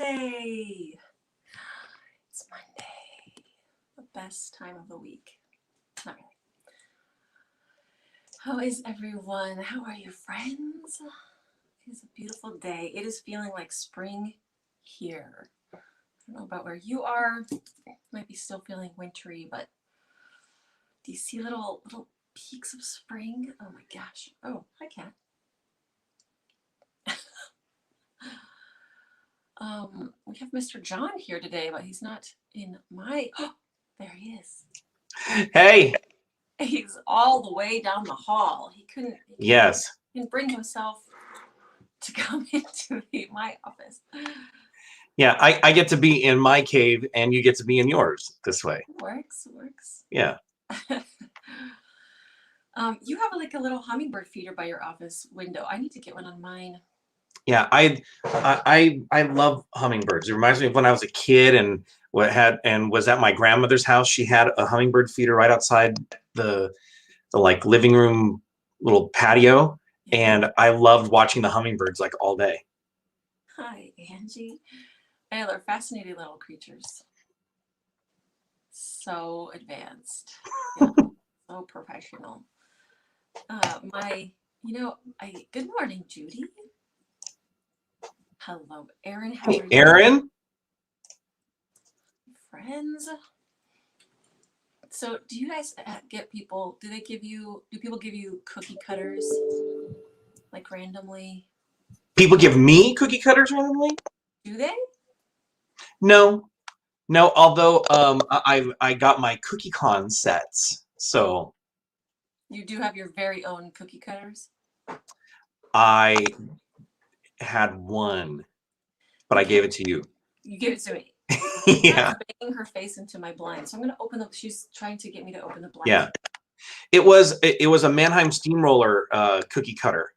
Monday. It's Monday. The best time of the week. Not really. How is everyone? How are you, friends? It is a beautiful day. It is feeling like spring here. I don't know about where you are. Might be still feeling wintry, but do you see little peaks of spring? Oh my gosh. Oh, hi, cat. We have Mr. John here today, but he's not in my... there he is. Hey. He's all the way down the hall. He couldn't bring himself to come into my office. Yeah, I get to be in my cave and you get to be in yours this way. It works. Yeah. You have like a little hummingbird feeder by your office window. I need to get one on mine. Yeah, I love hummingbirds. It reminds me of when I was a kid and was at my grandmother's house. She had a hummingbird feeder right outside the like living room little patio, and I loved watching the hummingbirds like all day. Hi, Angie. They're fascinating little creatures. So advanced. Yeah, so professional. Good morning, Judy. Hello, Erin. How are you? Erin? Friends. So do you guys get people, do people give you cookie cutters, like randomly? People give me cookie cutters randomly? Do they? No, although I got my Cookie Con sets, so. You do have your very own cookie cutters? I had one, but I gave it to you. You gave it to me. Yeah. Banging her face into my blind, so I'm gonna open the. She's trying to get me to open the blind. Yeah, it was a Mannheim Steamroller cookie cutter,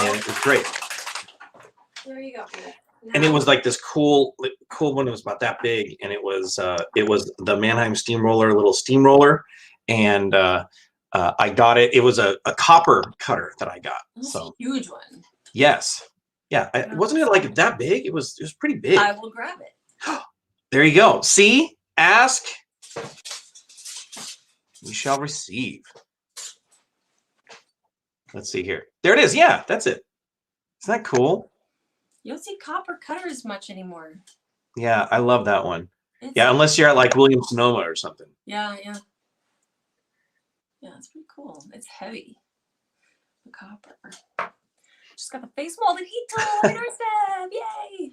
and it was great. There you go. And it was like this cool one. It was about that big, and it was the Mannheim Steamroller little steamroller, and I got it. It was a copper cutter that I got. That's a huge one. Yes. Yeah. Wasn't it like that big? It was pretty big. I will grab it. There you go. See? Ask. We shall receive. Let's see here. There it is. Yeah, that's it. Isn't that cool? You don't see copper cutters much anymore. Yeah, I love that one. Yeah, unless you're at like Williams-Sonoma or something. Yeah. Yeah, it's pretty cool. It's heavy. The copper. Just got the face molded heat tool on our step. Yay!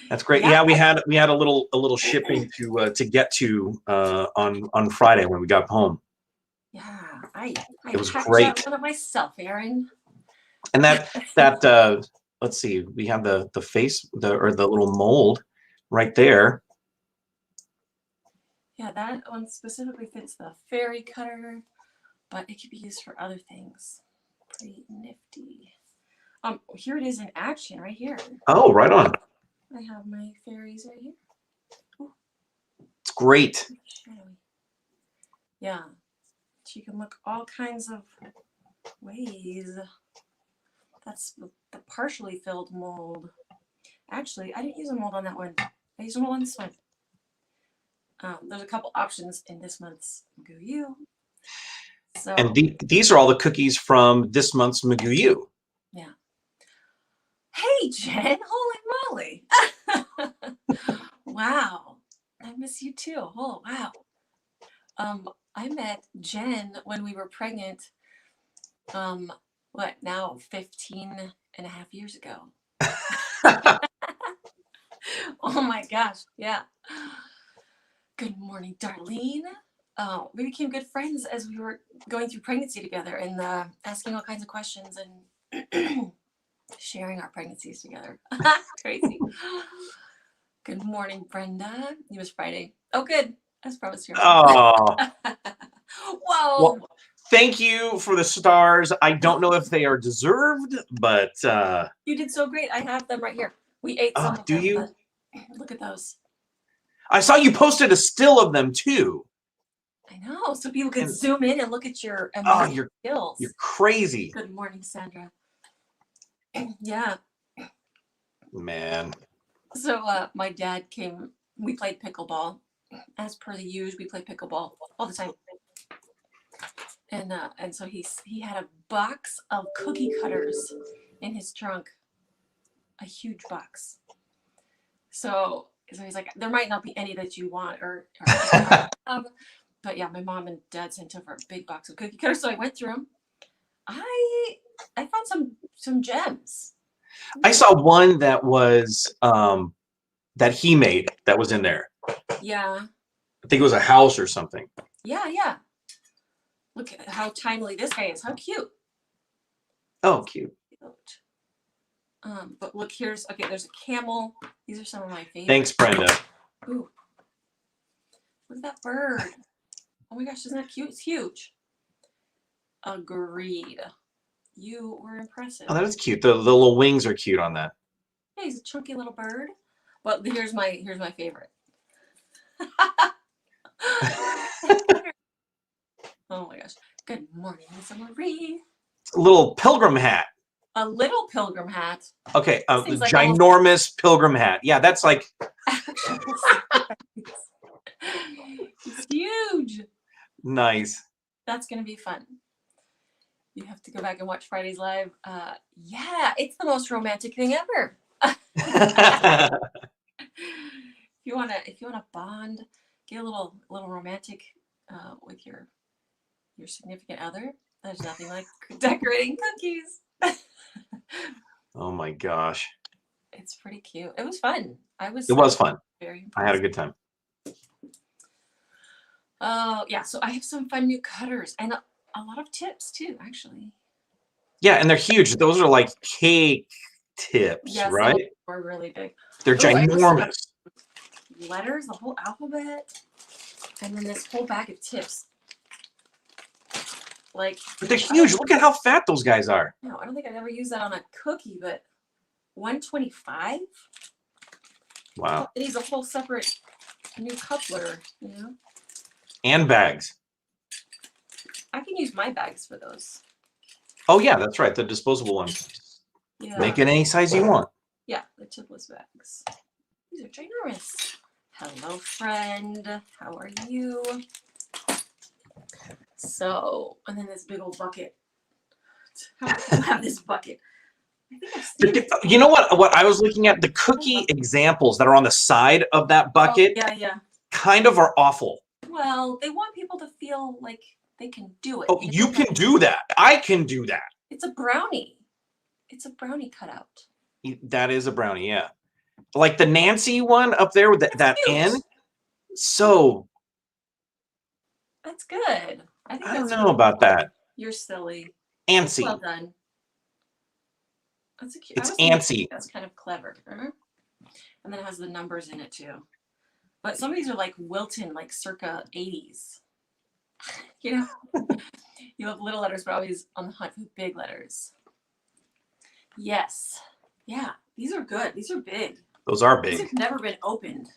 That's great. Yeah, we had a little shipping to get to on Friday when we got home. Yeah, I was great. One of myself, Erin. And that let's see, we have the face the little mold right there. Yeah, that one specifically fits the fairy cutter, but it could be used for other things. Pretty nifty. Here it is in action right here. Oh, right on. I have my fairies right here. Ooh. It's great. Yeah, she can look all kinds of ways. That's the partially filled mold. Actually, I didn't use a mold on that one. I used a mold on this one. There's a couple options in this month's McGoo U. So, and these are all the cookies from this month's McGoo U. Yeah. Hey, Jen. Holy moly. Wow. I miss you too. Oh, wow. I met Jen when we were pregnant. What now? 15 and a half years ago. Oh my gosh. Yeah. Good morning, Darlene. We became good friends as we were going through pregnancy together and asking all kinds of questions and sharing our pregnancies together. Crazy. Good morning, Brenda. It was Friday. Oh, good. As promised here. Oh. Whoa. Well, thank you for the stars. I don't know if they are deserved, but you did so great. I have them right here. We ate some of them. Do you? Look at those. I saw you posted a still of them too. I know, so people can zoom in and look at your skills. You're crazy. Good morning, Sandra. Yeah. Man. So my dad came. We played pickleball, as per the usual. We play pickleball all the time, and so he had a box of cookie cutters in his trunk, a huge box. So he's like, there might not be any that you want or but yeah, my mom and dad sent over a big box of cookie cutters. So I went through them. I found some gems. I saw one that was that he made that was in there. Yeah. I think it was a house or something. Yeah. Look at how timely this guy is. How cute. Oh, cute. But look, there's a camel. These are some of my favorites. Thanks, Brenda. Ooh. Look at that bird. Oh my gosh, isn't that cute? It's huge. Agreed. You were impressive. Oh, that is cute. The little wings are cute on that. Yeah, he's a chunky little bird. But here's my favorite. Oh my gosh. Good morning, Lisa Marie. A little pilgrim hat. A little pilgrim hat. Okay, a Like ginormous pilgrim hat. Yeah, that's like. It's huge. Nice. That's going to be fun. You have to go back and watch Friday's live. Yeah, it's the most romantic thing ever. If you wanna bond, get a little romantic with your significant other. There's nothing like decorating cookies. Oh my gosh. It's pretty cute. It was fun. It was fun. Very impressed. I had a good time. Oh yeah, so I have some fun new cutters and a lot of tips too, actually. Yeah, and they're huge. Those are like cake tips, yes, right? They're really big. They're ginormous. Letters, the whole alphabet, and then this whole bag of tips. Like, But they're huge. Look at how fat those guys are. No, I don't think I'd ever use that on a cookie, but 125. Wow. It needs a whole separate new coupler, And bags. I can use my bags for those. Oh yeah, that's right. The disposable ones. Yeah. Make it any size you want. Yeah, the tipless bags. These are ginormous. Hello, friend. How are you? So, and then this big old bucket. How do you have this bucket? I think I've seen it. You know what I was looking at? The cookie examples that are on the side of that bucket Yeah. kind of are awful. Well, they want people to feel like they can do it. Oh, you can do that. I can do that. It's a brownie. It's a brownie cutout. That is a brownie, yeah. Like the Nancy one up there with that N. So. That's good. I don't know about that. You're silly. Antsy. Well done. That's a cute. It's antsy. That's kind of clever. And then it has the numbers in it too. But some of these are like Wilton, like circa 80s. You have little letters, but always on the hunt for big letters. Yes. Yeah. These are good. These are big. Those are big. These have never been opened.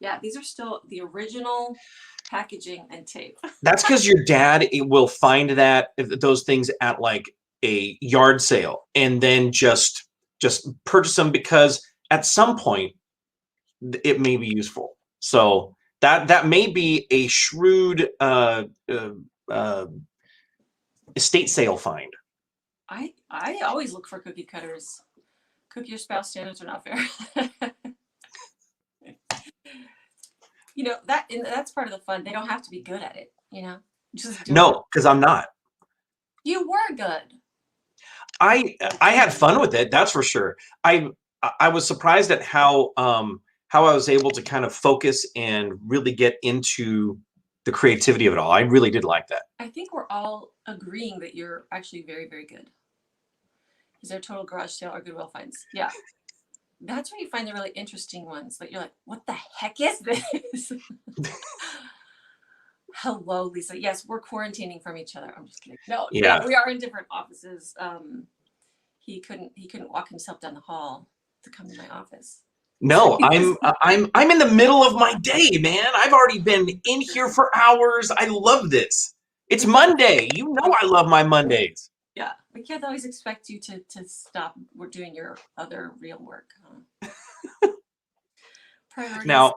Yeah, these are still the original packaging and tape. That's because your dad will find those things at like a yard sale and then just purchase them because at some point it may be useful. So that may be a shrewd estate sale find. I always look for cookie cutters. Cook your spouse standards are not fair. That's part of the fun. They don't have to be good at it, Just do No, because I'm not. You were good. I had fun with it, that's for sure. I was surprised at how I was able to kind of focus and really get into the creativity of it all. I really did like that. I think we're all agreeing that you're actually very, very good. Is there total garage sale or Goodwill finds? Yeah. That's where you find the really interesting ones that you're like, what the heck is this? Hello, Lisa. Yes, we're quarantining from each other. I'm just kidding. No, yeah, we are in different offices. He couldn't walk himself down the hall to come to my office. No, I'm in the middle of my day, man. I've already been in here for hours. I love this. It's Monday. I love my Mondays. Yeah, We can't always expect you to stop doing your other real work. Huh? Priorities. Now,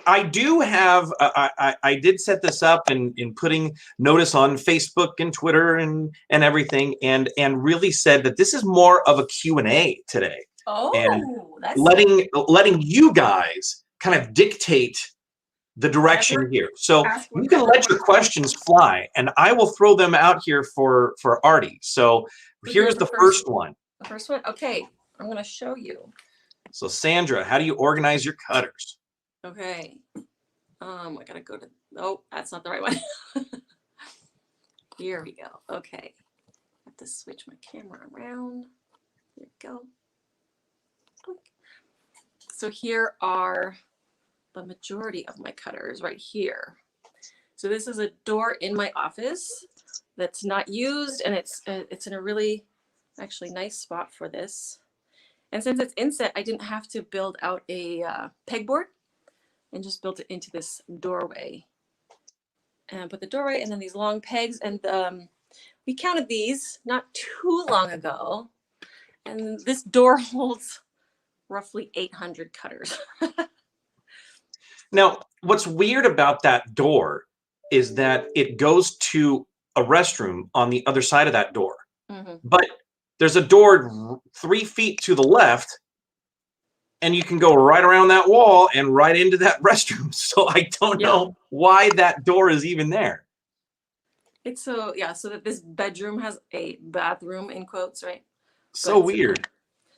I do have, I did set this up in putting notice on Facebook and Twitter and everything, and really said that this is more of a Q&A today. Oh, and that's letting you guys kind of dictate the direction here. So you can let your questions fly, and I will throw them out here for Arty. So here's the first one. The first one? Okay, I'm going to show you. So Sandra, how do you organize your cutters? Okay. I gotta go to, oh, that's not the right one. Here we go. Okay. I have to switch my camera around. There we go. So here are the majority of my cutters right here. So this is a door in my office that's not used, and it's in a really actually nice spot for this. And since it's inset, I didn't have to build out a pegboard, and just built it into this doorway. And put the doorway and then these long pegs. And we counted these not too long ago. And this door holds roughly 800 cutters. Now, what's weird about that door is that it goes to a restroom on the other side of that door. Mm-hmm. But there's a door 3 feet to the left, and you can go right around that wall and right into that restroom. So I don't know why that door is even there. It's so that this bedroom has a bathroom in quotes, right? So weird.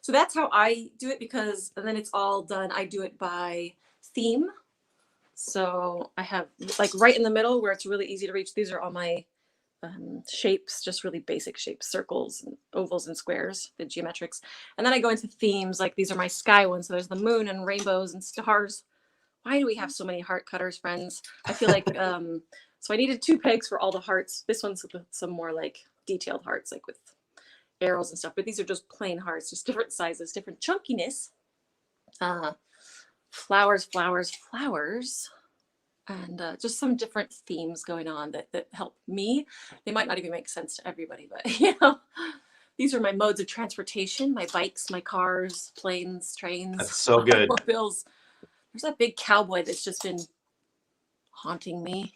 So that's how I do it, because and then it's all done. I do it by theme. So I have like right in the middle where it's really easy to reach. These are all my shapes, just really basic shapes, circles and ovals and squares, the geometrics. And then I go into themes, like these are my sky ones. So there's the moon and rainbows and stars. Why do we have so many heart cutters, friends? I feel like, so I needed 2 pegs for all the hearts. This one's some more like detailed hearts, like with arrows and stuff, but these are just plain hearts, just different sizes, different chunkiness. Flowers, flowers, flowers. And just some different themes going on that help me. They might not even make sense to everybody, but you know, these are my modes of transportation: my bikes, my cars, planes, trains. That's so good. Automobiles. There's that big cowboy that's just been haunting me.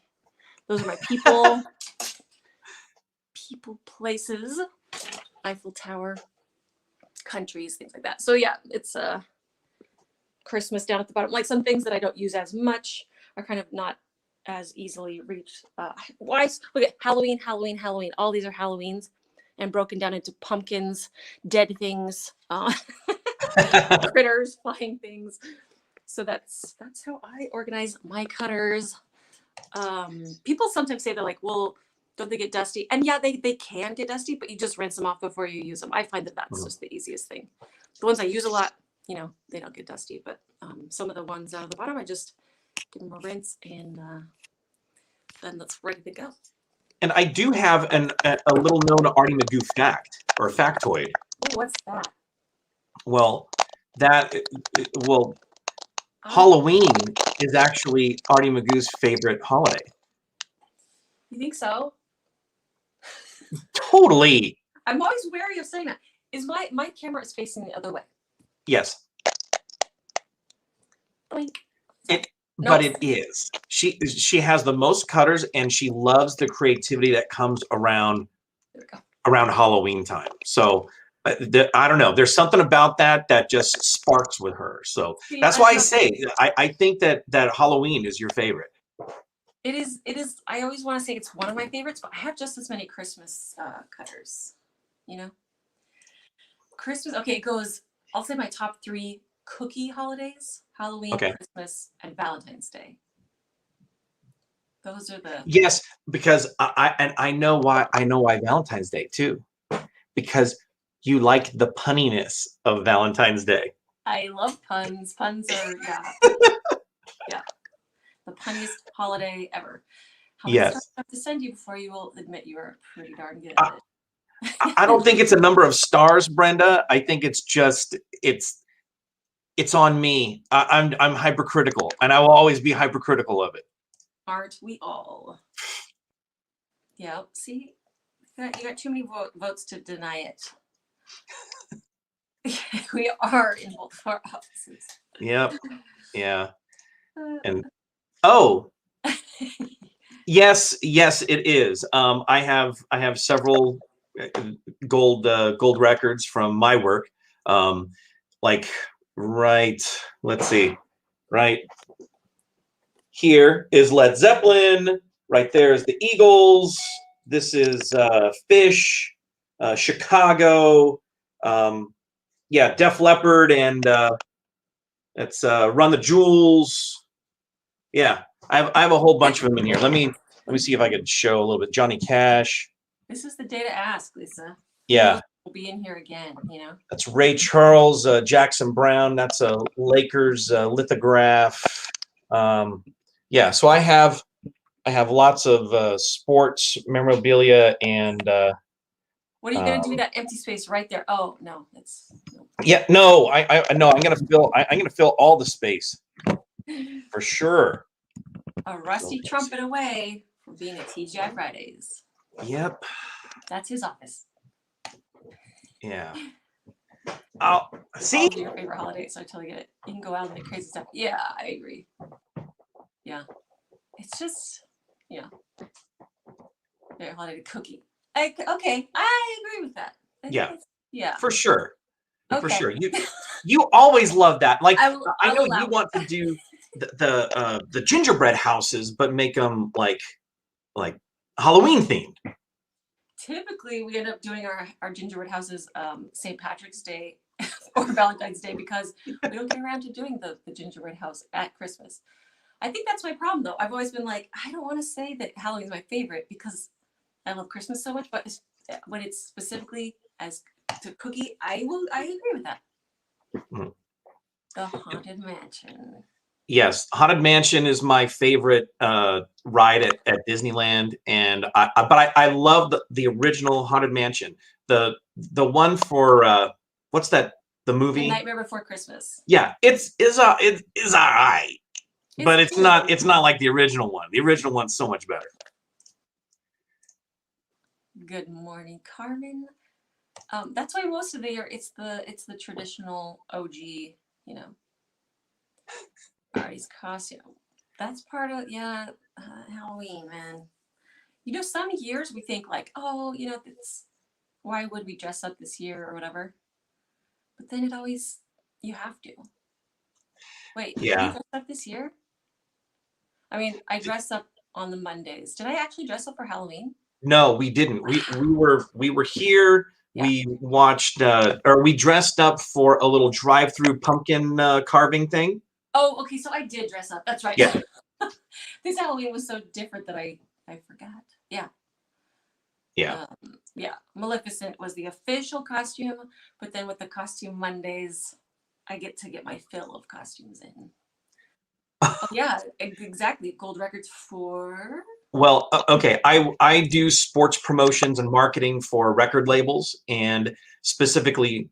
Those are my people, places, Eiffel Tower, countries, things like that. So yeah, it's Christmas down at the bottom. Like some things that I don't use as much are kind of not as easily reached. Why? Look at Halloween, Halloween, Halloween. All these are Halloweens, and broken down into pumpkins, dead things, critters, flying things. So that's how I organize my cutters. People sometimes say they're like, well, don't they get dusty? And yeah, they can get dusty, but you just rinse them off before you use them. I find that that's just the easiest thing. The ones I use a lot, you know, they don't get dusty, but some of the ones out of the bottom, I just give them a rinse, and then that's ready to go. And I do have a little known Arty McGoo fact, or factoid. Ooh, what's that? Well, Halloween is actually Arty McGoo's favorite holiday. You think so? Totally. I'm always wary of saying that. Is my camera is facing the other way? Yes. Blink. But it is. She has the most cutters, and she loves the creativity that comes around Halloween time. So I don't know. There's something about that just sparks with her. So that's why I say I think that Halloween is your favorite. It is. I always want to say it's one of my favorites, but I have just as many Christmas cutters. You know, Christmas. Okay, it goes. I'll say my top 3 cookie holidays: Halloween, Christmas, and Valentine's Day. Those are the because I know why. I know why Valentine's Day too, because you like the punniness of Valentine's Day. I love puns. Puns are yeah, the punniest holiday ever. How many stars do I have to send you before you will admit you are pretty darn good at it? I don't think it's a number of stars, Brenda. I think it's just it's on me. I'm hypercritical, and I will always be hypercritical of it. Aren't we all? Yeah. See, You got too many votes to deny it. We are in both of our offices. Yep. Yeah. And oh, yes, it is. I have several gold records from my work. Like let's see, right here is Led Zeppelin. Right there is the Eagles. This is Fish, Chicago. Yeah, Def Leppard, and it's Run the Jewels. Yeah, I have a whole bunch of them in here. Let me see if I could show a little bit. Johnny Cash. This is the day to ask, Lisa. Yeah. We'll be in here again, you know. That's Ray Charles, Jackson Brown. That's a Lakers lithograph. Yeah, so I have lots of sports memorabilia and. What are you gonna do with that empty space right there? Oh no, it's. No. Yeah, no, I no, I'm gonna fill all the space for sure. A rusty trumpet away from being a TGI Fridays. Yep. That's his office. Yeah. Oh, see? All your favorite holiday, so I totally get it. You can go out and make crazy stuff. Yeah, I agree. Yeah. It's just, yeah. Favorite holiday cookie. Okay, I agree with that. Yeah. Yeah. For sure. Okay. For sure. You always love that. Like I know you want to do the gingerbread houses, but make them like Halloween themed. Typically, we end up doing our gingerbread houses St. Patrick's Day or Valentine's Day because we don't get around to doing the gingerbread house at Christmas. I think that's my problem, though. I've always been like, I don't want to say that Halloween is my favorite because I love Christmas so much, but when it's specifically as to cookie, I agree with that. Mm-hmm. The Haunted Mansion. Yes, Haunted Mansion is my favorite ride at Disneyland, and I love the original Haunted Mansion. The one for what's that? The movie The Nightmare Before Christmas. Yeah, it is all right, but it's not like the original one. The original one's so much better. Good morning, Carmen. That's why most of the year it's the traditional OG, you know. Arty's costume. That's part of Halloween, man. You know, some years we think like, oh, you know, why would we dress up this year or whatever? But then it always you have to. Wait, did you dress up this year? I mean, I dress up on the Mondays. Did I actually dress up for Halloween? No, we didn't. We were here. Yeah. We watched or we dressed up for a little drive-through pumpkin carving thing. Oh, okay. So I did dress up. That's right. Yeah. This Halloween was so different that I forgot. Yeah. Yeah. Yeah. Maleficent was the official costume, but then with the costume Mondays, I get my fill of costumes in. Yeah, exactly. Gold records for. Well, okay. I do sports promotions and marketing for record labels, and specifically,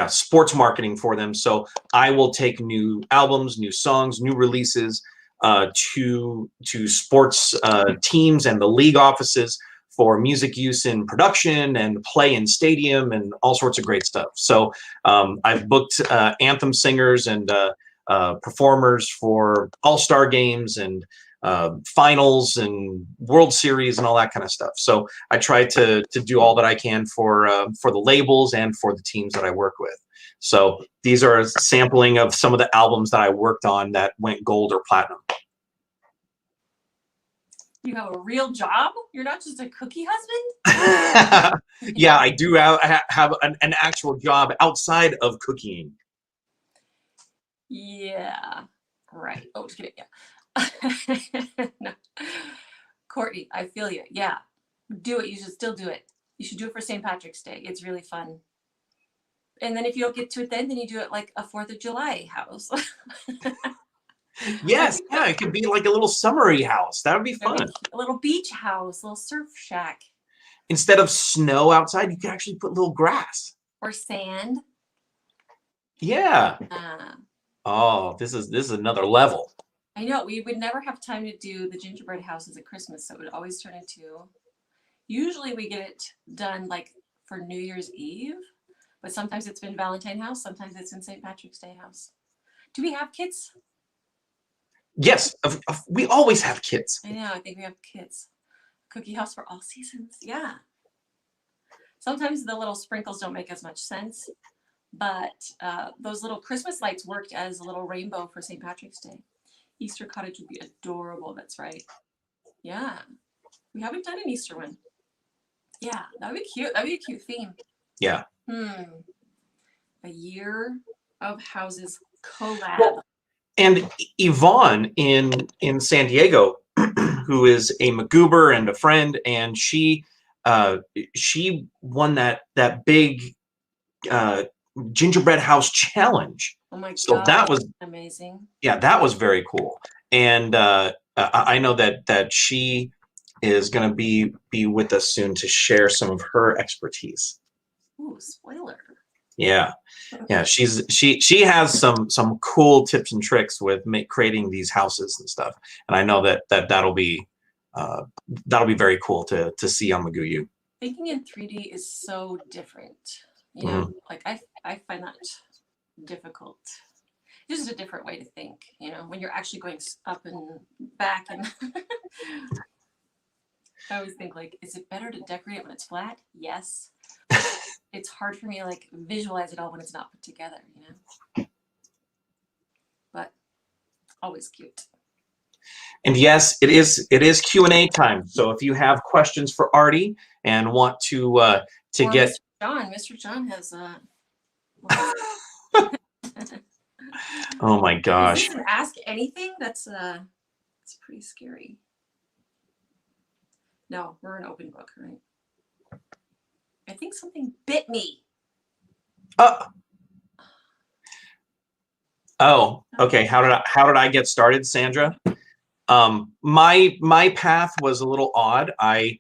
sports marketing for them. So I will take new albums, new songs, new releases to sports teams and the league offices for music use in production and play in stadium and all sorts of great stuff. So I've booked anthem singers and performers for all-star games and finals and World Series and all that kind of stuff. So I try to do all that I can for the labels and for the teams that I work with. So these are a sampling of some of the albums that I worked on that went gold or platinum. You have a real job? You're not just a cookie husband? Yeah, I do have an actual job outside of cooking. Yeah, right. Oh, just kidding. Yeah. No. Courtney, I feel you. Yeah, do it. You should still do it. You should do it for St. Patrick's Day. It's really fun. And then if you don't get to it then you do it like a 4th of July house. Yes, yeah, it could be like a little summery house. That would be fun. A little beach house, a little surf shack. Instead of snow outside, you could actually put little grass. Or sand. Yeah. Oh, this is another level. I know, we would never have time to do the gingerbread houses at Christmas, so it would always turn into, Usually we get it done like for New Year's Eve, but sometimes it's been Valentine house, sometimes it's in St. Patrick's Day house. Do we have kids? Yes, we always have kids. I know, I think we have kids. Cookie house for all seasons, yeah. Sometimes the little sprinkles don't make as much sense, but those little Christmas lights worked as a little rainbow for St. Patrick's Day. Easter cottage would be adorable, that's right. Yeah, we haven't done an Easter one. Yeah, that would be cute. That would be a cute theme. Yeah. A year of houses collab. Well, and Yvonne in San Diego, who is a McGoober and a friend, and she won that big gingerbread house challenge. Oh my so God, that was amazing. Yeah, that was very cool. And I know that she is going to be with us soon to share some of her expertise. Ooh, spoiler. Yeah, she has some cool tips and tricks with creating these houses and stuff. And I know that'll be very cool to see on McGoo U. Thinking in 3D is so different. You know, like I find that difficult. This is a different way to think, you know, when you're actually going up and back. And I always think, like, is it better to decorate it when it's flat? Yes. It's hard for me to like visualize it all when it's not put together, you know. But always cute. And yes, it is Q&A time. So if you have questions for Arty and want to or get Mr. John has oh my gosh. Is this an ask anything? That's it's pretty scary. No, we're an open book, right? I think something bit me. Oh, okay. How did I get started, Sandra? My path was a little odd. I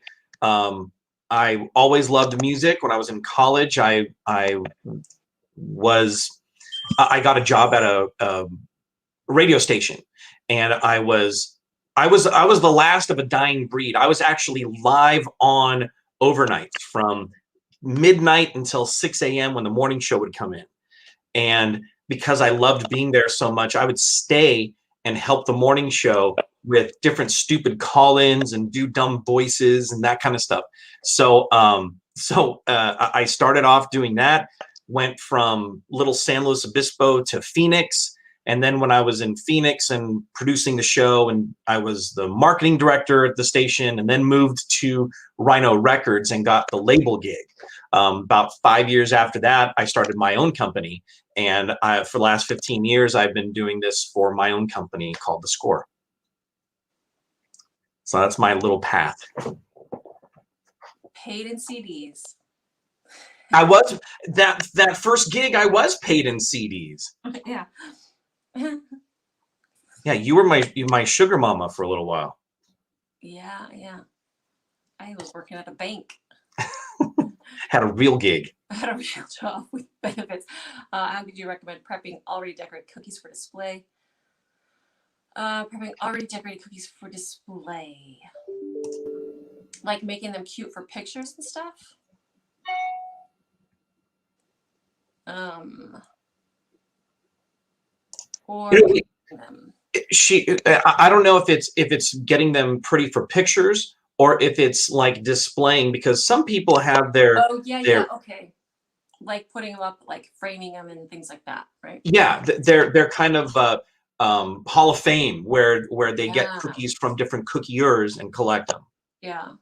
always loved music. When I was in college, I got a job at a radio station, and I was the last of a dying breed. I was actually live on overnights from midnight until 6 a.m. when the morning show would come in. And because I loved being there so much, I would stay and help the morning show with different stupid call-ins and do dumb voices and that kind of stuff. So I started off doing that, went from little San Luis Obispo to Phoenix. And then when I was in Phoenix and producing the show, and I was the marketing director at the station, and then moved to Rhino Records and got the label gig. About 5 years after that, I started my own company. And for the last 15 years, I've been doing this for my own company called The Score. So that's my little path. Paid in CDs. I was that first gig. I was paid in CDs. Yeah. Yeah, you were my sugar mama for a little while. Yeah. I was working at a bank. Had a real gig. I had a real job with benefits. How would you recommend prepping already decorated cookies for display? Prepping already decorated cookies for display. Like making them cute for pictures and stuff? Or them. I don't know if it's getting them pretty for pictures or if it's like displaying, because some people have their okay, like putting them up, like framing them and things like that, right? Yeah, they're kind of Hall of Fame where they get cookies from different cookiers and collect them. Yeah.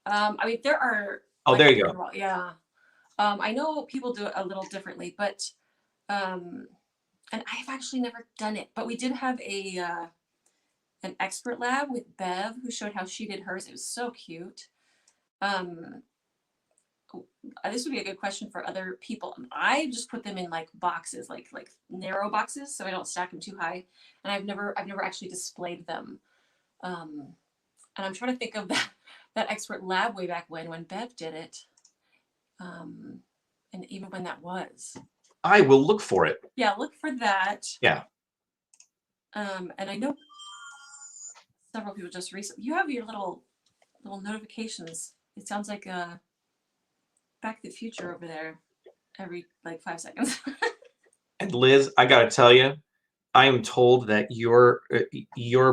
I mean, there are. Oh, like, there you go. Yeah. I know people do it a little differently, but and I've actually never done it. But we did have an expert lab with Bev who showed how she did hers. It was so cute. This would be a good question for other people. I just put them in like boxes, like narrow boxes, so I don't stack them too high. And I've never actually displayed them. And I'm trying to think of that expert lab way back when Bev did it. And even when that was. I will look for it. Yeah, look for that. Yeah. And I know several people just recently. You have your little notifications It sounds like Back to the Future over there every like 5 seconds. And Liz, I gotta tell you, I am told that your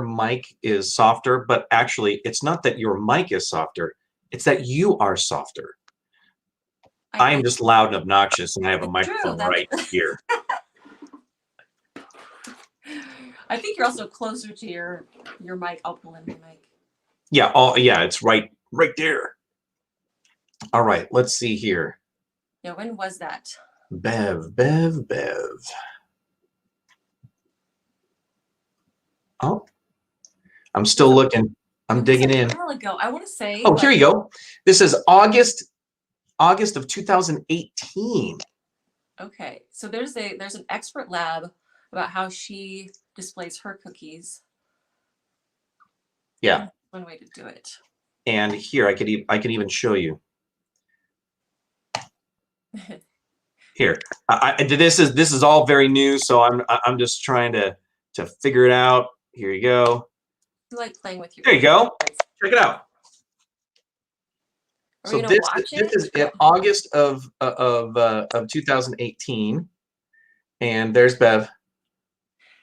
mic is softer, but actually, it's not that your mic is softer; it's that you are softer. I am just loud and obnoxious, and I have a microphone right here. I think you're also closer to your mic. I'll pull in my mic. Yeah. Oh, yeah. It's right there. All right. Let's see here. Yeah. When was that? Bev. Oh, I'm still looking. I'm digging in. A while ago, I want to say. Oh, here you go. This is August of 2018. Okay, so there's an expert lab about how she displays her cookies. Yeah. One way to do it. And here I could even show you. Here, this is all very new, so I'm just trying to figure it out. Here you go. You like playing with your. There you go. Check it out. So this is in August of 2018, and there's Bev.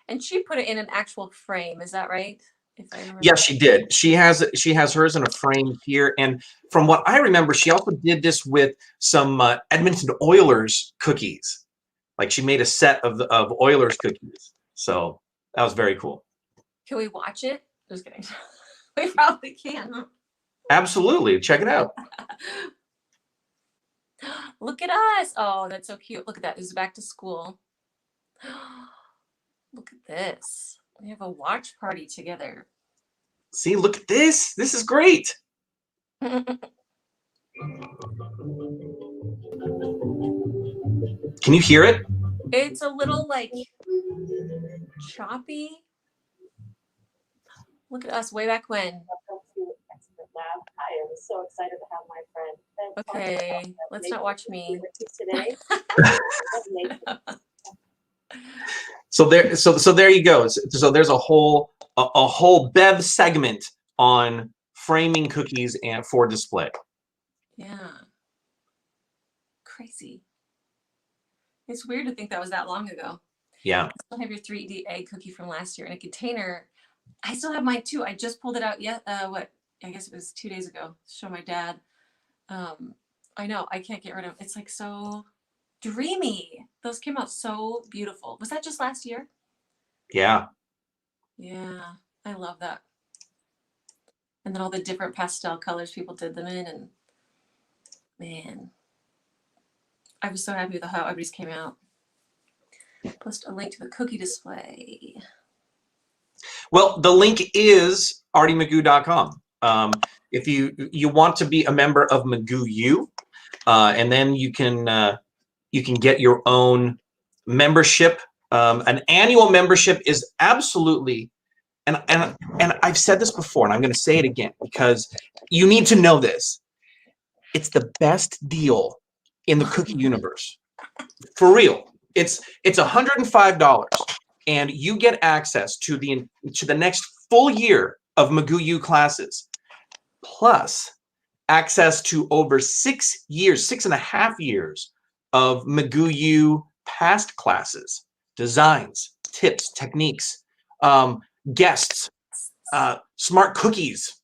And she put it in an actual frame. Is that right? Yeah, she did. She has hers in a frame here, and from what I remember, she also did this with some Edmonton Oilers cookies. Like she made a set of Oilers cookies. So that was very cool. Can we watch it? Just kidding. We probably can. Absolutely. Check it out. Look at us. Oh, that's so cute. Look at that. This is back to school. Look at this. We have a watch party together. See, look at this. This is great. Can you hear it? It's a little like choppy. Look at us way back when. Hi, I was so excited to have my friend. Okay, let's not watch me. Today. So there you go. So there's a whole Bev segment on framing cookies and for display. Yeah. Crazy. It's weird to think that was that long ago. Yeah. I still have your 3D egg cookie from last year in a container. I still have mine too. I just pulled it out I guess it was 2 days ago to show my dad. I know, I can't get rid of it. It's like so dreamy. Those came out so beautiful. Was that just last year? Yeah. Yeah, I love that. And then all the different pastel colors people did them in, and man, I was so happy with how everybody's came out. Post a link to the cookie display. Well, the link is artymcgoo.com. If you want to be a member of McGoo U, and then you can get your own membership. An annual membership is absolutely, and I've said this before, and I'm going to say it again because you need to know this. It's the best deal in the cookie universe, for real. It's $105, and you get access to the next full year of McGoo U classes, plus access to over 6.5 years of McGoo U past classes, designs, tips, techniques, guests, smart cookies,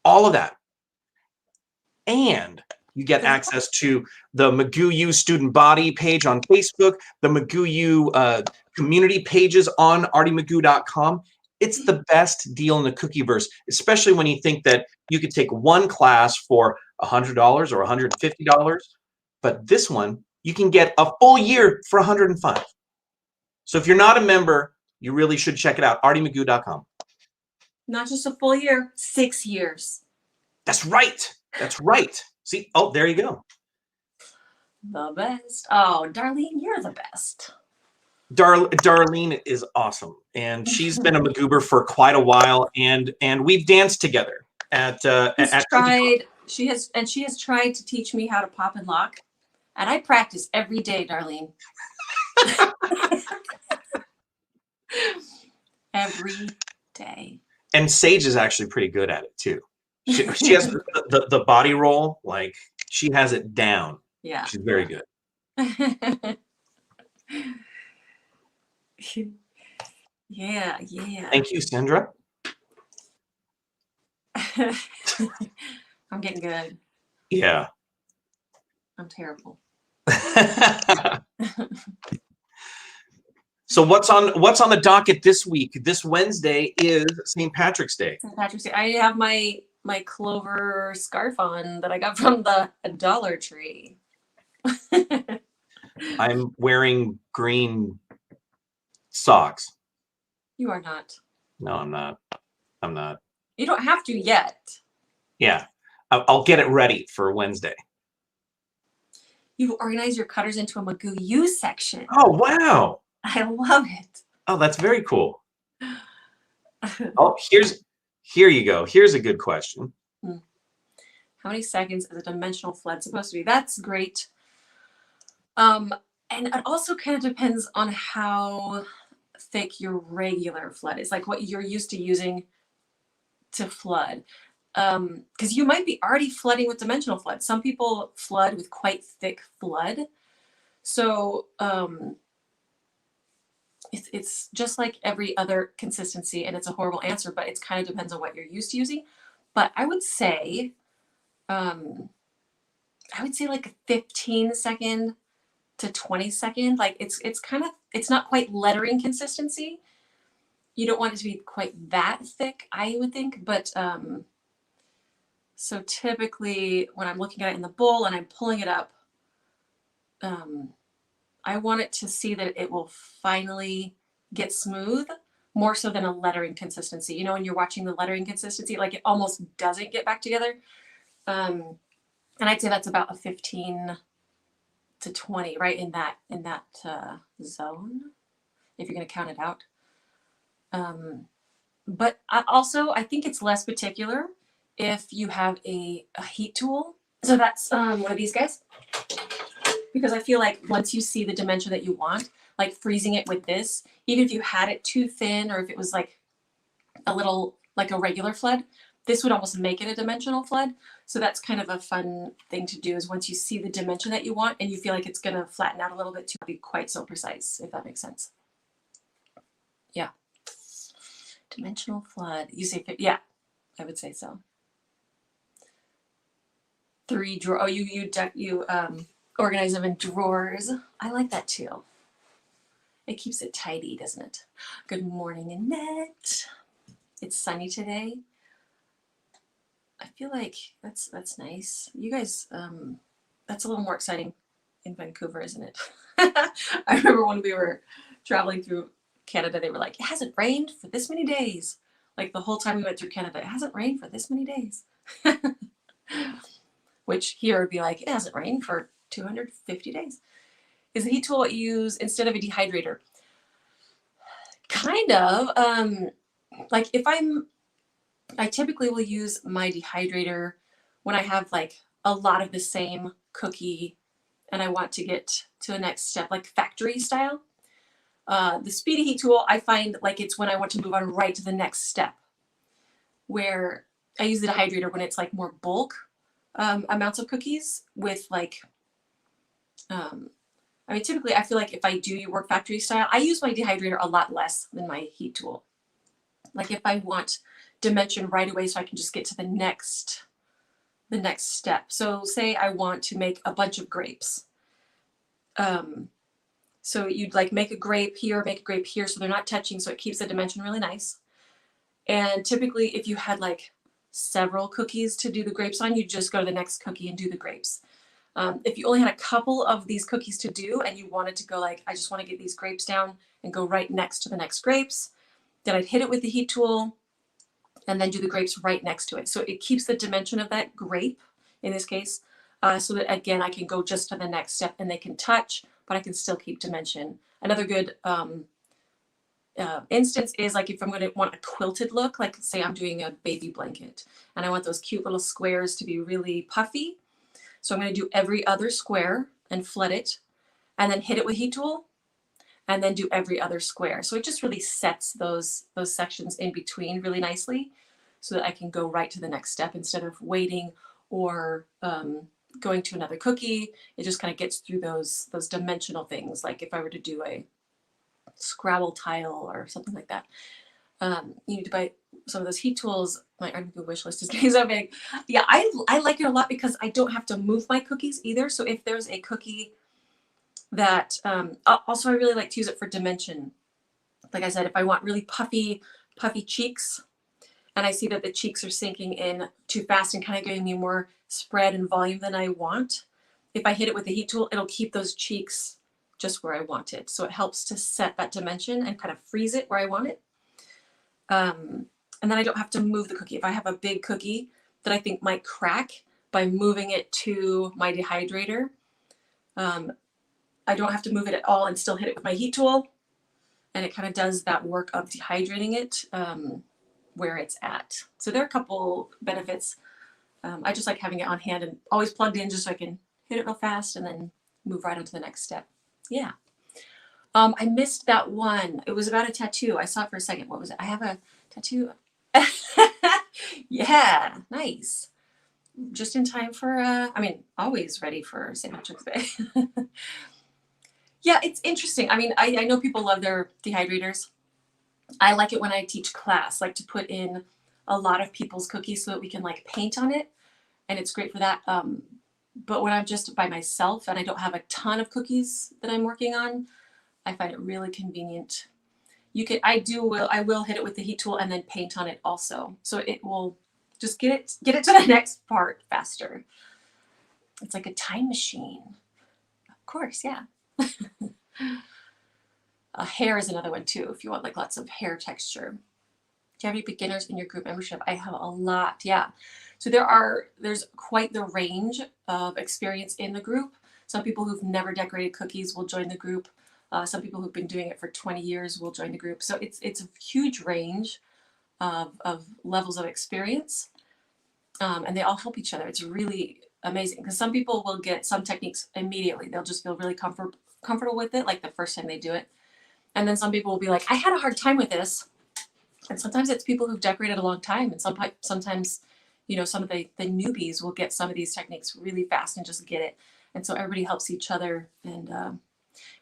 all of that. And you get access to the McGoo U student body page on Facebook, the McGoo U community pages on artymcgoo.com. It's the best deal in the cookieverse, especially when you think that you could take one class for $100 or $150. But this one, you can get a full year for $105. So if you're not a member, you really should check it out, artymcgoo.com. Not just a full year, 6 years. That's right. That's right. See, oh, there you go. The best. Oh, Darlene, you're the best. Darlene is awesome, and she's been a McGoober for quite a while, and we've danced together she has tried to teach me how to pop and lock, and I practice every day, Darlene. Every day. And Sage is actually pretty good at it too. She has the body roll, like she has it down. Yeah. She's very good. Yeah. Thank you, Sandra. I'm getting good. Yeah. I'm terrible. So what's on the docket this week? This Wednesday is St. Patrick's Day. St. Patrick's Day. I have my clover scarf on that I got from the Dollar Tree. I'm wearing green socks. You are not. No, I'm not. I'm not. You don't have to yet. Yeah. I'll get it ready for Wednesday. You've organized your cutters into a McGoo U section. Oh, wow. I love it. Oh, that's very cool. Oh, here you go. Here's a good question. How many seconds is a dimensional flood supposed to be? That's great. And it also kind of depends on how thick your regular flood is, like what you're used to using to flood. Because you might be already flooding with dimensional flood. Some people flood with quite thick flood. So it's just like every other consistency, and it's a horrible answer, but it kind of depends on what you're used to using. But I would say like a 15 second to 20 second. Like it's not quite lettering consistency. You don't want it to be quite that thick, I would think. But so typically when I'm looking at it in the bowl and I'm pulling it up, I want it to see that it will finally get smooth, more so than a lettering consistency. You know, when you're watching the lettering consistency, like it almost doesn't get back together. And I'd say that's about a 15 to 20, right in that zone, if you're going to count it out. But I think it's less particular if you have a heat tool. So that's one of these guys. Because I feel like once you see the dimension that you want, like freezing it with this, even if you had it too thin or if it was like a little like a regular flood, this would almost make it a dimensional flood. So that's kind of a fun thing to do, is once you see the dimension that you want and you feel like it's going to flatten out a little bit to be quite so precise, if that makes sense. Yeah. Dimensional flood. You say, yeah, I would say so. 3 drawer. Oh, you organize them in drawers. I like that too. It keeps it tidy, doesn't it? Good morning, Annette. It's sunny today. I feel like that's nice. You guys, that's a little more exciting in Vancouver, isn't it? I remember when we were traveling through Canada, they were like, it hasn't rained for this many days. Like the whole time we went through Canada, it hasn't rained for this many days. Which here would be like, it hasn't rained for 250 days. Is the heat tool what you use instead of a dehydrator? Kind of. Like if I typically will use my dehydrator when I have like a lot of the same cookie and I want to get to the next step, like factory style. The speedy heat tool, I find like it's when I want to move on right to the next step, where I use the dehydrator when it's like more bulk amounts of cookies with like, I mean, typically I feel like if I do work factory style, I use my dehydrator a lot less than my heat tool. Like if I want dimension right away so I can just get to the next step. So say I want to make a bunch of grapes. So you'd like make a grape here, make a grape here, so they're not touching, so it keeps the dimension really nice. And typically if you had like several cookies to do the grapes on, you just go to the next cookie and do the grapes. If you only had a couple of these cookies to do and you wanted to go like, I just want to get these grapes down and go right next to the next grapes, then I'd hit it with the heat tool and then do the grapes right next to it. So it keeps the dimension of that grape, in this case, so that again, I can go just to the next step and they can touch, but I can still keep dimension. Another good instance is like if I'm going to want a quilted look, like say I'm doing a baby blanket and I want those cute little squares to be really puffy. So I'm going to do every other square and flood it and then hit it with heat tool and then do every other square. So it just really sets those sections in between really nicely. so that I can go right to the next step instead of waiting or going to another cookie. It just kind of gets through those dimensional things. Like if I were to do a Scrabble tile or something like that, you need to buy some of those heat tools. My Arty McGoo wish list is getting so big. Yeah, I like it a lot because I don't have to move my cookies either. So if there's a cookie that, also I really like to use it for dimension. Like I said, if I want really puffy cheeks, and I see that the cheeks are sinking in too fast and kind of giving me more spread and volume than I want, if I hit it with the heat tool, it'll keep those cheeks just where I want it. So it helps to set that dimension and kind of freeze it where I want it. And then I don't have to move the cookie. If I have a big cookie that I think might crack by moving it to my dehydrator, I don't have to move it at all and still hit it with my heat tool. And it kind of does that work of dehydrating it where it's at. So there are a couple benefits. I just like having it on hand and always plugged in just so I can hit it real fast and then move right on to the next step. Yeah. I missed that one. It was about a tattoo. I saw it for a second. What was it? I have a tattoo. Yeah, nice. Just in time for, I mean, always ready for St. Patrick's Day. Yeah, it's interesting. I mean, I know people love their dehydrators. I like it when I teach class, like to put in a lot of people's cookies so that we can like paint on it. And it's great for that. But when I'm just by myself and I don't have a ton of cookies that I'm working on, I find it really convenient. I will hit it with the heat tool and then paint on it also. So it will just get it to the next part faster. It's like a time machine. Of course, yeah. Hair is another one too, if you want like lots of hair texture. Do you have any beginners in your group membership? I have a lot, yeah. So there's quite the range of experience in the group. Some people who've never decorated cookies will join the group. Some people who've been doing it for 20 years will join the group. So it's a huge range of levels of experience, and they all help each other. It's really amazing because some people will get some techniques immediately. They'll just feel really comfortable with it, like the first time they do it. And then some people will be like, I had a hard time with this. And sometimes it's people who've decorated a long time, and sometimes, you know, some of the newbies will get some of these techniques really fast and just get it. And so everybody helps each other, and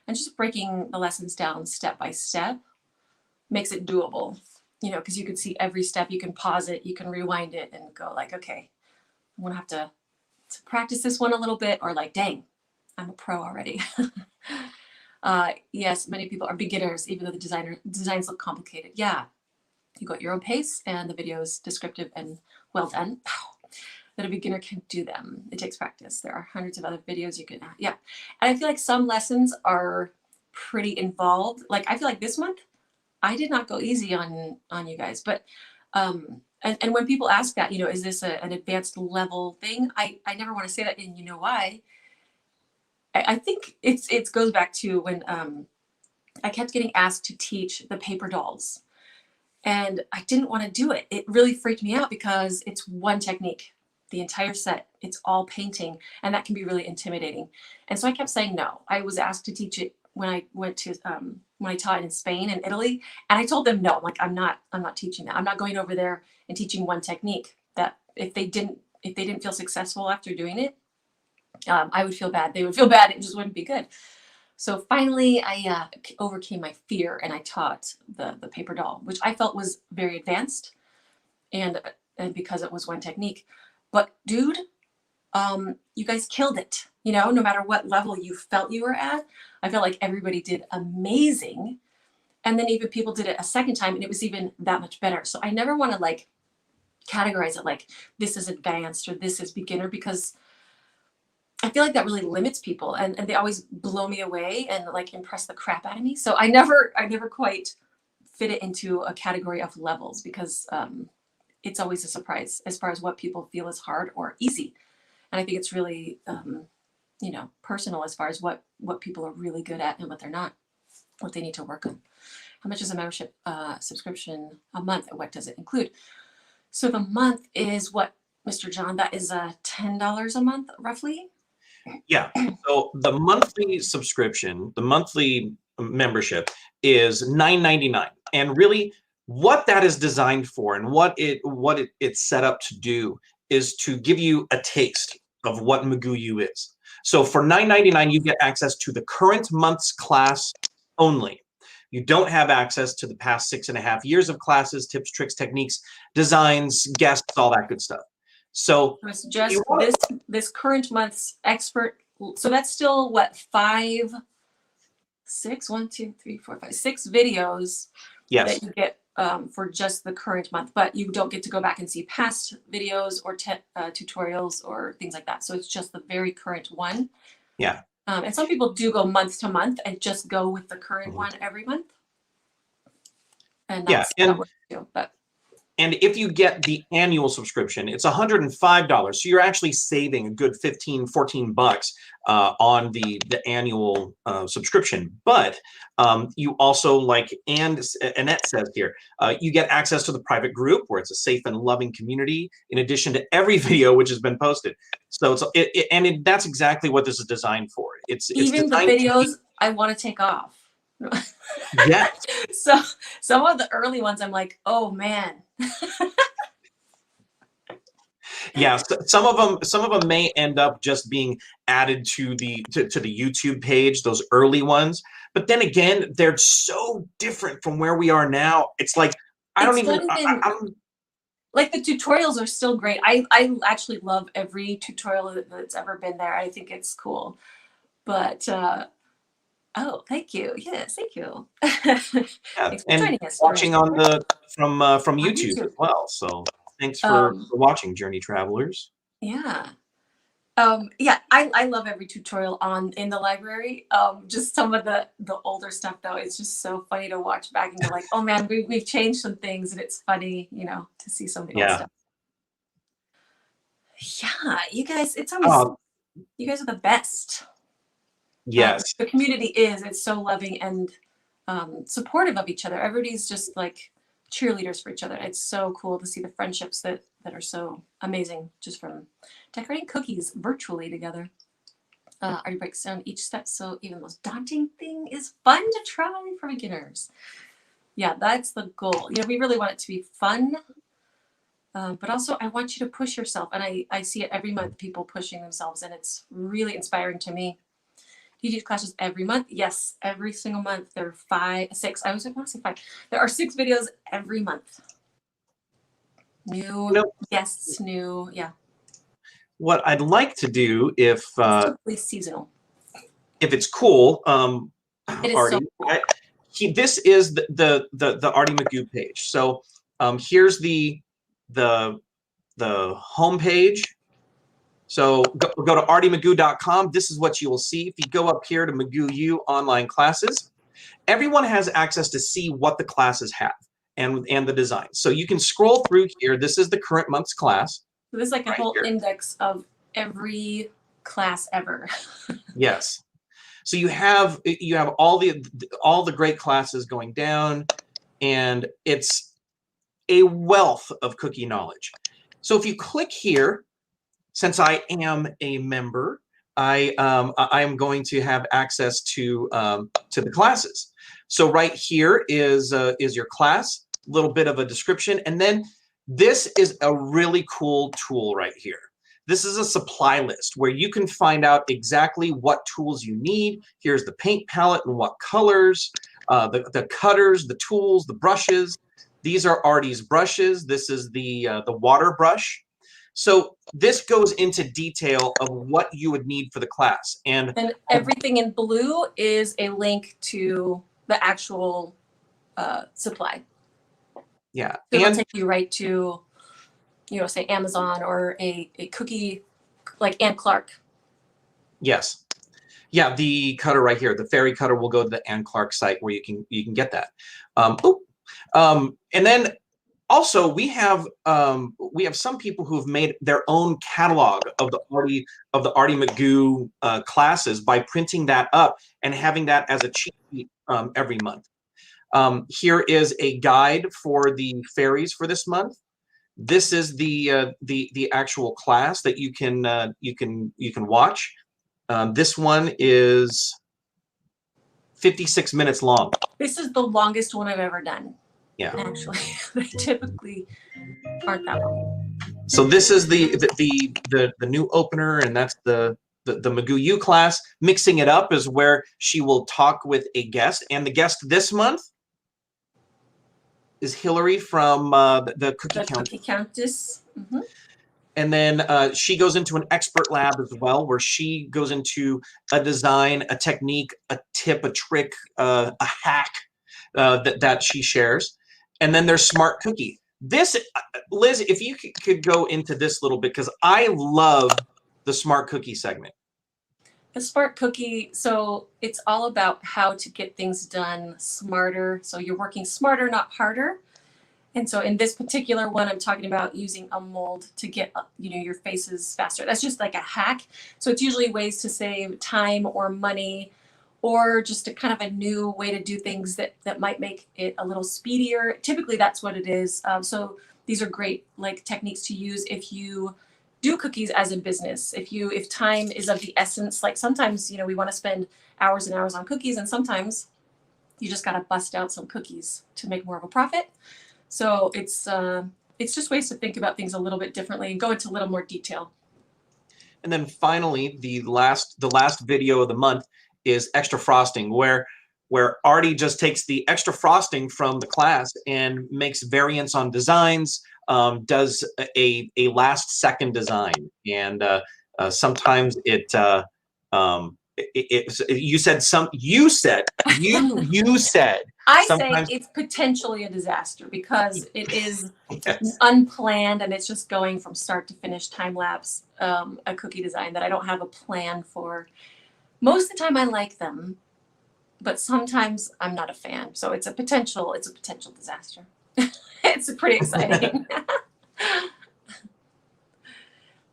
just breaking the lessons down step by step makes it doable, you know, because you can see every step, you can pause it, you can rewind it and go like, okay, I'm gonna have to practice this one a little bit, or like, dang, I'm a pro already. Yes, many people are beginners, even though the designs look complicated. Yeah, you go at your own pace and the video is descriptive and well done. That a beginner can do them. It takes practice. There are hundreds of other videos you can, yeah. And I feel like some lessons are pretty involved. Like I feel like this month, I did not go easy on you guys, but, and when people ask that, you know, is this an advanced level thing? I never want to say that, and you know why? I think it goes back to when I kept getting asked to teach the paper dolls, and I didn't want to do it. It really freaked me out because it's one technique, the entire set. It's all painting, and that can be really intimidating. And so I kept saying no. I was asked to teach it when I went to when I taught in Spain and Italy, and I told them no. I'm like, I'm not teaching that. I'm not going over there and teaching one technique. That if they didn't feel successful after doing it, I would feel bad. They would feel bad. It just wouldn't be good. So finally, I overcame my fear and I taught the paper doll, which I felt was very advanced, and because it was one technique. But dude, you guys killed it. You know, no matter what level you felt you were at, I felt like everybody did amazing. And then even people did it a second time and it was even that much better. So I never want to like categorize it like this is advanced or this is beginner, because I feel like that really limits people, and they always blow me away and like impress the crap out of me. So I never quite fit it into a category of levels, because it's always a surprise as far as what people feel is hard or easy. And I think it's really, you know, personal as far as what people are really good at and what they're not, what they need to work on. How much is a membership subscription a month? What does it include? So the month is what, Mr. John? That is $10 a month, roughly. Yeah. So the monthly subscription, the monthly membership is $9.99. And really What that is designed for and what it's set up to do is to give you a taste of what McGoo U is. So for $9.99, you get access to the current month's class only. You don't have access to the past 6.5 years of classes, tips, tricks, techniques, designs, guests, all that good stuff. So it's just this current month's expert. So that's still what, 6 videos yes, that you get for just the current month, but you don't get to go back and see past videos or tutorials or things like that. So it's just the very current one. yeah. And some people do go month to month and just go with the current one every month. And that's that works too. And if you get the annual subscription, it's $105. So you're actually saving a good 15, 14 bucks on the annual subscription. But you also, like Annette says here, you get access to the private group where it's a safe and loving community in addition to every video which has been posted. So that's exactly what this is designed for. It's even the videos I want to take off. Yes. So some of the early ones, I'm like, oh man. Yeah, so some of them may end up just being added to the YouTube page, those early ones. But then again, they're so different from where we are now. It's like I'm like the tutorials are still great. I actually love every tutorial that's ever been there. I think it's cool. But oh, thank you. Yes, thank you. Thanks for joining us. Watching on from YouTube as well. So thanks for watching, Journey Travelers. Yeah. Yeah, I love every tutorial in the library. Just some of the older stuff though, it's just so funny to watch back and go like, oh man, we've changed some things, and it's funny, to see some of the old stuff. Yeah, you guys, it's always you guys are the best. Yes. The community it's so loving and supportive of each other. Everybody's just like cheerleaders for each other. It's so cool to see the friendships that are so amazing just from decorating cookies virtually together. Arty breaks down each step so even the most daunting thing is fun to try for beginners. Yeah, that's the goal. We really want it to be fun, but also I want you to push yourself. And I see it every month, people pushing themselves, and it's really inspiring to me. You teach classes every month? Yes, every single month. There are 6. I want to say 5. There are 6 videos every month. New guests, yeah. What I'd like to do, if typically seasonal, if it's cool, it is Arty, so cool. This is the Arty McGoo page. So here's the home page. So go to artymcgoo.com. This is what you will see. If you go up here to McGoo U online classes, everyone has access to see what the classes have and the design. So you can scroll through here. This is the current month's class. So this is like a whole index of every class ever. Yes. So you have all the great classes going down, and it's a wealth of cookie knowledge. So if you click here, since I am a member, I am going to have access to the classes. So right here is your class, a little bit of a description, and then this is a really cool tool right here. This is a supply list where you can find out exactly what tools you need. Here's the paint palette and what colors, the cutters, the tools, the brushes. These are Arty's brushes. This is the water brush. So this goes into detail of what you would need for the class. And everything in blue is a link to the actual supply. Yeah. So it'll take you right to, say Amazon or a cookie like Ann Clark. Yes. Yeah, the cutter right here, the fairy cutter, will go to the Ann Clark site where you can get that. And then also, we have some people who have made their own catalog of the Arty McGoo classes by printing that up and having that as a cheat sheet every month. Here is a guide for the fairies for this month. This is the actual class that you can watch. This one is 56 minutes long. This is the longest one I've ever done. Yeah. Actually, they typically aren't that long. So this is the new opener, and that's the McGoo U class. Mixing it up is where she will talk with a guest, and the guest this month is Hillary from the Cookie The Count. Cookie Countess. Mm-hmm. And then she goes into an expert lab as well, where she goes into a design, a technique, a tip, a trick, a hack that she shares. And then there's Smart Cookie. This, Liz, if you could go into this a little bit, because I love the Smart Cookie segment. The Smart Cookie, so it's all about how to get things done smarter. So you're working smarter, not harder. And so in this particular one, I'm talking about using a mold to get, your faces faster. That's just like a hack. So it's usually ways to save time or money, or just a kind of a new way to do things that might make it a little speedier. Typically, that's what it is. So these are great like techniques to use if you do cookies as a business. If time is of the essence, like sometimes, we want to spend hours and hours on cookies, and sometimes you just got to bust out some cookies to make more of a profit. So it's just ways to think about things a little bit differently and go into a little more detail. And then finally, the last video of the month is extra frosting, where Arty just takes the extra frosting from the class and makes variants on designs, does a last second design, and sometimes you said I sometimes, say it's potentially a disaster because it is yes. unplanned and it's just going from start to finish, time lapse, a cookie design that I don't have a plan for. Most of the time I like them, but sometimes I'm not a fan. So it's a potential disaster. It's pretty exciting.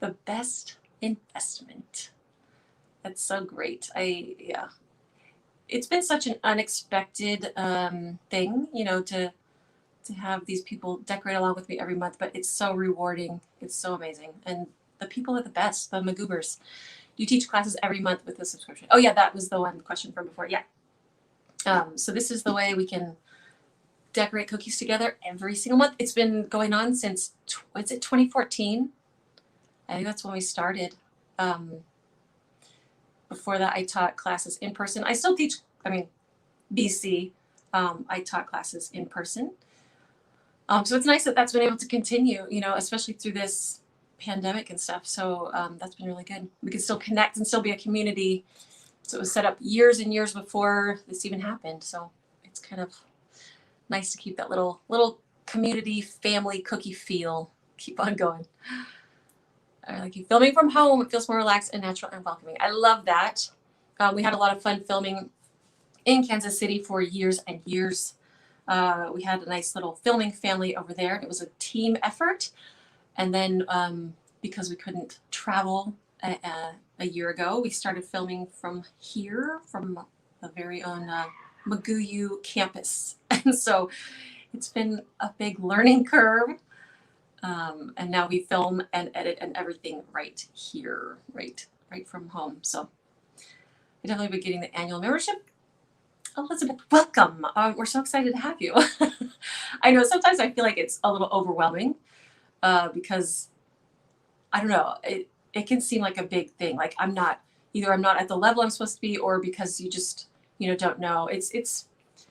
The best investment. That's so great. It's been such an unexpected thing, to have these people decorate along with me every month, but it's so rewarding. It's so amazing. And the people are the best, the McGoobers. You teach classes every month with a subscription. Oh yeah, that was the one question from before. Yeah. So this is the way we can decorate cookies together every single month. It's been going on since, 2014? I think that's when we started. Before that, I taught classes in person. I still teach, BC. I taught classes in person. So it's nice that that's been able to continue, especially through this pandemic and stuff. So that's been really good. We can still connect and still be a community. So it was set up years and years before this even happened. So it's kind of nice to keep that little community family cookie feel. Keep on going. I like you filming from home. It feels more relaxed and natural and welcoming. I love that. We had a lot of fun filming in Kansas City for years and years. We had a nice little filming family over there. It was a team effort. And then because we couldn't travel a year ago, we started filming from here, from the very own McGoo U campus. And so it's been a big learning curve. And now we film and edit and everything right here, right from home. So I definitely be getting the annual membership. Elizabeth, welcome. We're so excited to have you. I know sometimes I feel like it's a little overwhelming because I don't know, it can seem like a big thing. Like I'm not at the level I'm supposed to be, or because you just, don't know. It's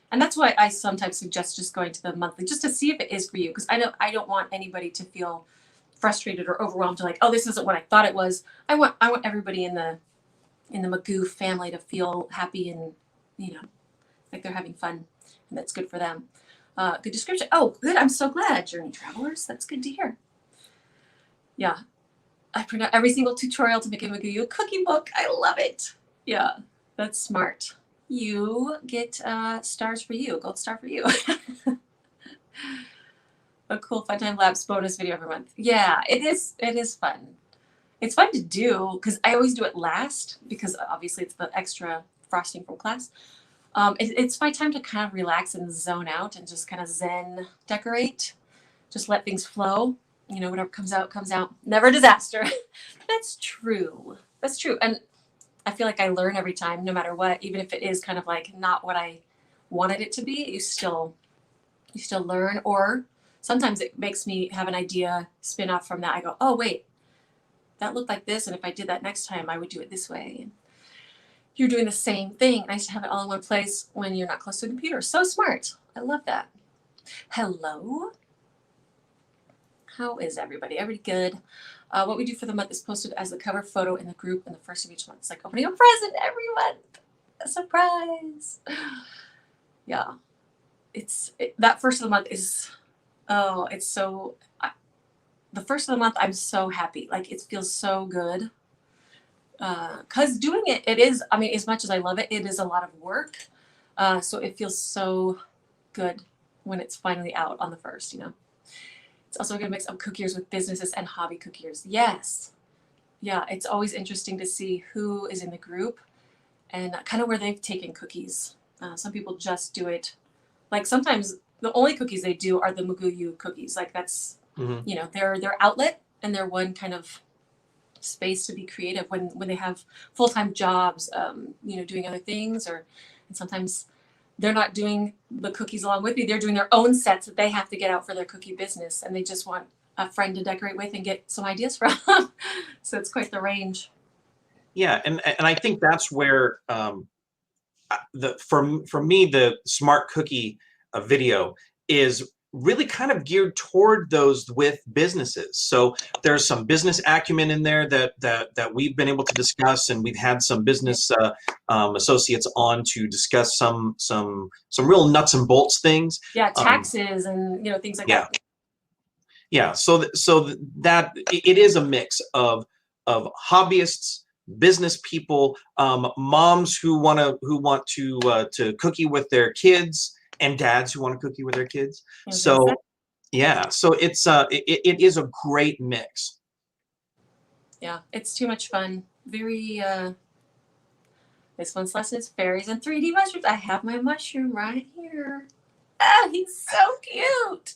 and that's why I sometimes suggest just going to the monthly, just to see if it is for you. Because I don't want anybody to feel frustrated or overwhelmed, to like, oh, this isn't what I thought it was. I want everybody in the McGoo family to feel happy and, like they're having fun, and that's good for them. Good description. Oh, good. I'm so glad, Journey Travelers. That's good to hear. Yeah. I print out every single tutorial to make a McGoo U cookie book. I love it. Yeah, that's smart. You get stars for you, gold star for you. A cool Fun Time Labs bonus video every month. Yeah, it is fun. It's fun to do because I always do it last because obviously it's the extra frosting from class. It's my time to kind of relax and zone out and just kind of zen decorate. Just let things flow. Whatever comes out, comes out. Never a disaster. That's true. And I feel like I learn every time, no matter what, even if it is kind of like not what I wanted it to be, you still You still learn, or sometimes it makes me have an idea, spin off from that. I go, oh, wait, that looked like this. And if I did that next time, I would do it this way. And you're doing the same thing. Nice to have it all in one place when you're not close to a computer. So smart. I love that. Hello. How is everybody? Everybody good? What we do for the month is posted as the cover photo in the group in the first of each month. It's like opening a present every month. A surprise. Yeah. That first of the month is, oh, it's so, the first of the month, I'm so happy. Like, it feels so good. Because doing it is, I mean, as much as I love it, it is a lot of work. So it feels so good when it's finally out on the first, you know. It's also a good mix of cookiers with businesses and hobby cookiers. Yes. Yeah, it's always interesting to see who is in the group and kind of where they've taken cookies. Some people just do it. Like sometimes the only cookies they do are the McGoo U cookies. Like that's, you know, their outlet and their one kind of space to be creative when they have full-time jobs, you know, doing other things, and sometimes they're not doing the cookies along with me. They're doing their own sets that they have to get out for their cookie business, and they just want a friend to decorate with and get some ideas from. So it's quite the range. Yeah, and I think that's where for me the smart cookie video is really kind of geared toward those with businesses. So there's some business acumen in there that we've been able to discuss, and we've had some business associates on to discuss some real nuts and bolts things. Yeah, taxes and you know things like that. Yeah, so that it is a mix of hobbyists, business people, moms who want to cookie with their kids, and dads who want to cookie with their kids. So yeah, so it is a great mix. Yeah, it's too much fun. Very this one's lesson is fairies and 3D mushrooms. I have my mushroom right here. Ah, he's so cute.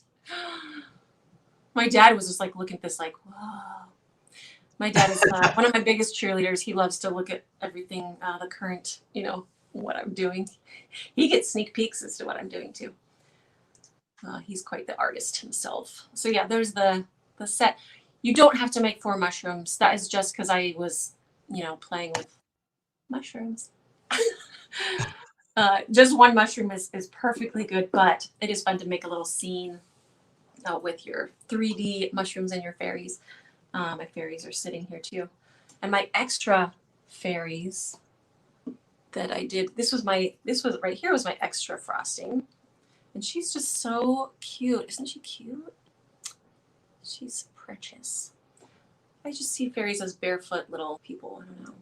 My dad was just like looking at this like, whoa. My dad is one of my biggest cheerleaders. He loves to look at everything, the current, you know, what I'm doing. He gets sneak peeks as to what I'm doing too. He's quite the artist himself. So yeah, there's the set. You don't have to make 4 mushrooms. That is just because I was, you know, playing with mushrooms. Just 1 mushroom is perfectly good, but it is fun to make a little scene with your 3D mushrooms and your fairies. My fairies are sitting here too. And my extra fairies that I did, this was right here was my extra frosting. And she's just so cute. Isn't she cute? She's precious. I just see fairies as barefoot little people. I don't know.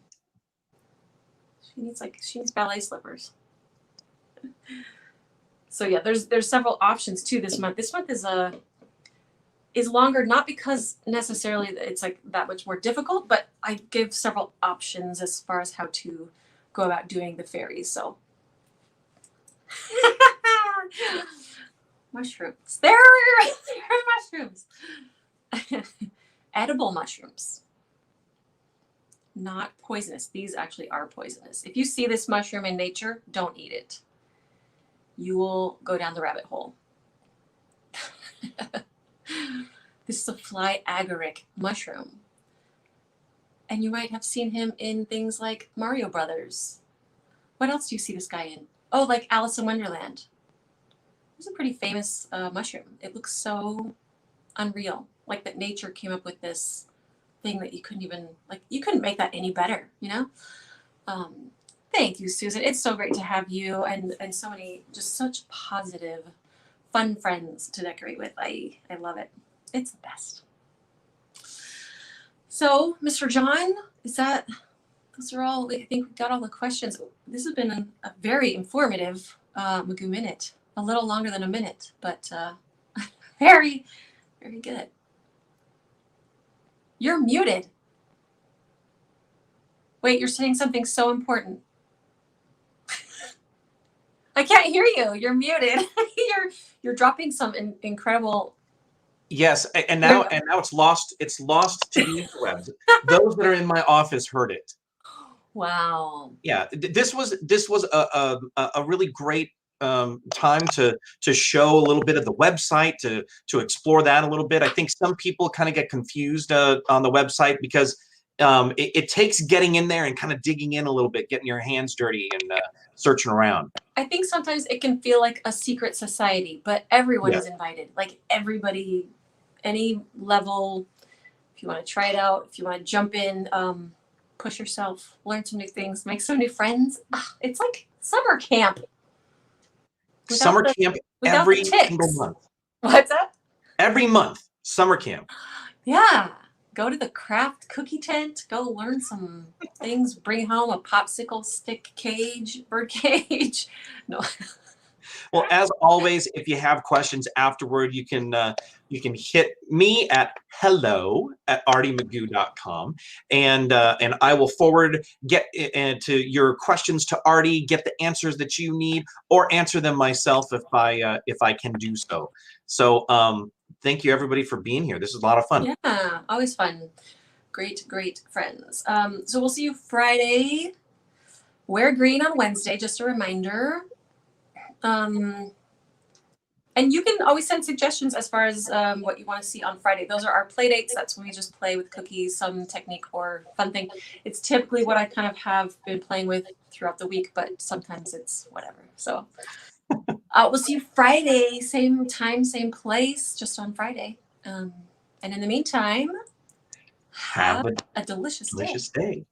She needs ballet slippers. So yeah, there's several options too this month. This month is longer, not because necessarily it's like that much more difficult, but I give several options as far as how to go about doing the fairies. So mushrooms. There are mushrooms. Edible mushrooms. Not poisonous. These actually are poisonous. If you see this mushroom in nature, don't eat it. You will go down the rabbit hole. This is a fly agaric mushroom. And you might have seen him in things like Mario Brothers. What else do you see this guy in? Oh, like Alice in Wonderland. It's a pretty famous mushroom. It looks so unreal. Like that nature came up with this thing that you couldn't even, like, you couldn't make that any better, you know? Thank you, Susan. It's so great to have you and so many, just such positive, fun friends to decorate with. I love it. It's the best. So, Mr. John, those are all, I think we got all the questions. This has been a very informative McGoo Minute. A little longer than a minute, but very, very good. You're muted. Wait, you're saying something so important. I can't hear you. You're muted. You're dropping some incredible. Yes, and now it's lost. It's lost to the interwebs. Those that are in my office heard it. Wow. Yeah, this was a really great time to show a little bit of the website, to explore that a little bit. I think some people kind of get confused on the website because it takes getting in there and kind of digging in a little bit, getting your hands dirty and searching around. I think sometimes it can feel like a secret society, but everyone Yeah. is invited. Like everybody, any level. If you want to try it out, if you want to jump in, push yourself, learn some new things, make some new friends. It's like summer camp. Summer camp every single month. What's that? Every month, summer camp. Yeah. Go to the craft cookie tent, go learn some things, bring home a popsicle stick cage, bird cage. No. Well, as always, if you have questions afterward, you can hit me at hello@artymcgoo.com, and I will forward to your questions to Arty, get the answers that you need, or answer them myself if I can do so. So thank you everybody for being here. This is a lot of fun. Yeah, always fun. Great friends. So we'll see you Friday. Wear green on Wednesday, just a reminder. And you can always send suggestions as far as what you want to see on Friday. Those are our play dates. That's when we just play with cookies, some technique or fun thing. It's typically what I kind of have been playing with throughout the week, but sometimes it's whatever. So we'll see you Friday, same time, same place, just on Friday. And in the meantime, have a delicious day.